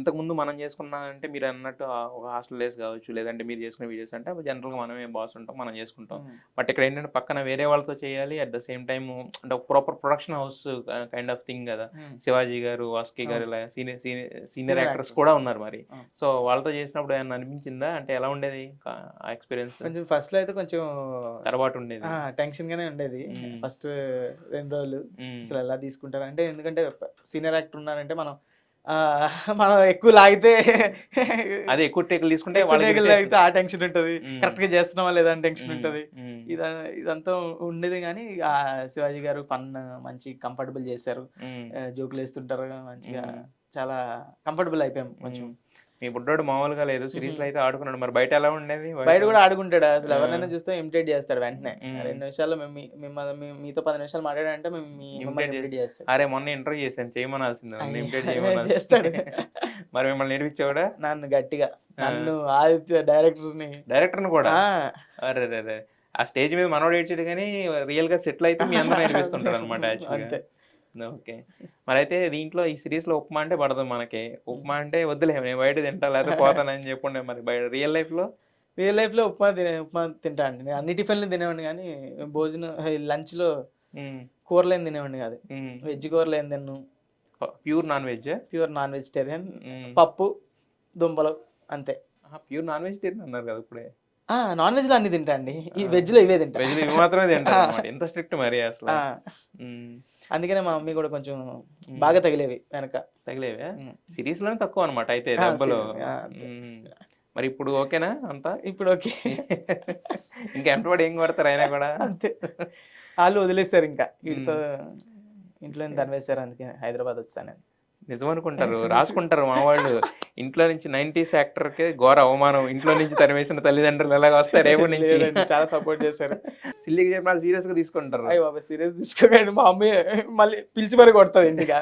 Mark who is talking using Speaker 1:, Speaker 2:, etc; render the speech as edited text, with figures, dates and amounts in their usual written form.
Speaker 1: ఇంతకుముందు మనం చేసుకున్నామంటే మీరు అన్నట్టు ఒక హాస్టల్ డేస్ కావచ్చు, లేదంటే మీరు చేసుకునే వీడియోస్ అంటే జనరల్గా మనమే బాస్ ఉంటాం, మనం చేసుకుంటాం. బట్ ఇక్కడ ఏంటంటే పక్కన వేరే వాళ్ళతో చేయాలి, అట్ ద సేమ్ టైమ్ అంటే ఒక proper production house kind of thing కదా. శివాజీ గారు, వాసుకి గారు ఇలా సీనియర్ యాక్టర్స్ కూడా ఉన్నారు మరి. సో వాళ్ళతో చేసినప్పుడు ఏమన్నా అనిపించిందా, అంటే ఎలా ఉండేది ఆ ఎక్స్పీరియన్స్?
Speaker 2: కొంచెం ఫస్ట్ లో అయితే కొంచెం
Speaker 1: తర్వాత ఉండేది
Speaker 2: టెన్షన్ గానే ఉండేది. ఫస్ట్ 2 రోజులు అసలు ఎలా తీసుకుంటారు అంటే, ఎందుకంటే సీనియర్ యాక్టర్ ఉన్నారంటే మనం ఎక్కువ లాగితే
Speaker 1: అదే ఎక్కువ టేకులు తీసుకుంటే
Speaker 2: లాగితే ఆ టెన్షన్ ఉంటది, కరెక్ట్ గా చేస్తున్నావా లేదా అని టెన్షన్ ఉంటది. ఇదంతా ఉండేది. కానీ ఆ శివాజీ గారు ఫన్ మంచి కంఫర్టబుల్ చేశారు, జోకులు వేస్తుంటారు మంచిగా, చాలా కంఫర్టబుల్ అయిపోయాం కొంచెం.
Speaker 1: మీ బుడ్డోడు మామూలుగా లేదు, సిరీస్ లో అయితే ఆడుకున్నాడు. మరి బయట ఎలా ఉండేది?
Speaker 2: బయట కూడా ఆడుకుంటాడు, అసలు ఎవరైనా చూస్తే ఇమిటేట్ చేస్తాడు వెంటనే. 2 నిమిషాల్లో మీతో 10 నిమిషాలు మాట్లాడంటే ఇమిటేట్ చేస్తాడు.
Speaker 1: అరే మొన్న ఇంటర్వ్యూ చేశాను, చేయమనాల్సింది
Speaker 2: చేస్తాడు.
Speaker 1: మరి మిమ్మల్ని నేర్పించావుడా?
Speaker 2: నన్ను గట్టిగా, నన్ను ఆదిత్య డైరెక్టర్
Speaker 1: కూడా. అరే అరే, ఆ స్టేజ్ మీద మనోడు ఏడ్చాడు కానీ రియల్ గా సెటిల్ అయితే మీ అందరూ నేర్పిస్తుంటాడు అనమాట.
Speaker 2: అంతే.
Speaker 1: ఓకే. మరి అయితే దీంట్లో ఈ సిరీస్ లో ఉప్మా అంటే పడదు మనకి. ఉప్మా అంటే వద్దులే నేను బయట తింటా లేకపోతే పోతానని చెప్పుండే. మరి బయట రియల్ లైఫ్ లో
Speaker 2: ఉప్మా తింటా అండి. నేను అన్ని టిఫిన్లు తినేవాడిని, కానీ భోజనం లంచ్ లో కూరలు ఏం తినేవాడిని కాదు. వెజ్ కూరలు ఏం తిన్ను,
Speaker 1: ప్యూర్ నాన్
Speaker 2: వెజిటేరియన్. పప్పు, దుంపలు అంతే.
Speaker 1: ప్యూర్ నాన్ వెజిటేరియన్ అన్నారు కదా ఇప్పుడే.
Speaker 2: నాన్ వెజ్ లో అన్ని తింటా అండి, ఈ వెజ్ లో ఇవే తింటా.
Speaker 1: వెజ్ లో ఇవి మాత్రమే తింటా. ఎంత స్ట్రిక్ట్ మరి అసలు.
Speaker 2: అందుకనే మా మమ్మీ కూడా కొంచెం బాగా తగిలేవి వెనక.
Speaker 1: తగిలేవే సిరీస్ లోనే తక్కువ అనమాట అయితే దెబ్బలు. మరి ఇప్పుడు ఓకేనా అంతా?
Speaker 2: ఇప్పుడు ఓకే.
Speaker 1: ఇంకా ఎంటవాడు ఏం కొడతారు అయినా కూడా
Speaker 2: అంతే. వాళ్ళు వదిలేస్తారు, ఇంకా వీటితో ఇంట్లో తరివేశారు. అందుకే హైదరాబాద్ వచ్చాను.
Speaker 1: నిజం అనుకుంటారు, రాసుకుంటారు మా వాళ్ళు. ఇంట్లో నుంచి 90s యాక్టర్కే ఘోర అవమానం, ఇంట్లో నుంచి తరివేసిన తల్లిదండ్రులు ఎలాగ వస్తారు రేపు నుంచి.
Speaker 2: చాలా సపోర్ట్ చేశారు.
Speaker 1: సిల్లిగా చెప్పిన సీరియస్ గా తీసుకుంటారు.
Speaker 2: అయ్యి బాబా సీరియస్ తీసుకోకండి, మా అమ్మాయి మళ్ళీ పిలిచి మరి కొడుతుంది ఇంటిగా.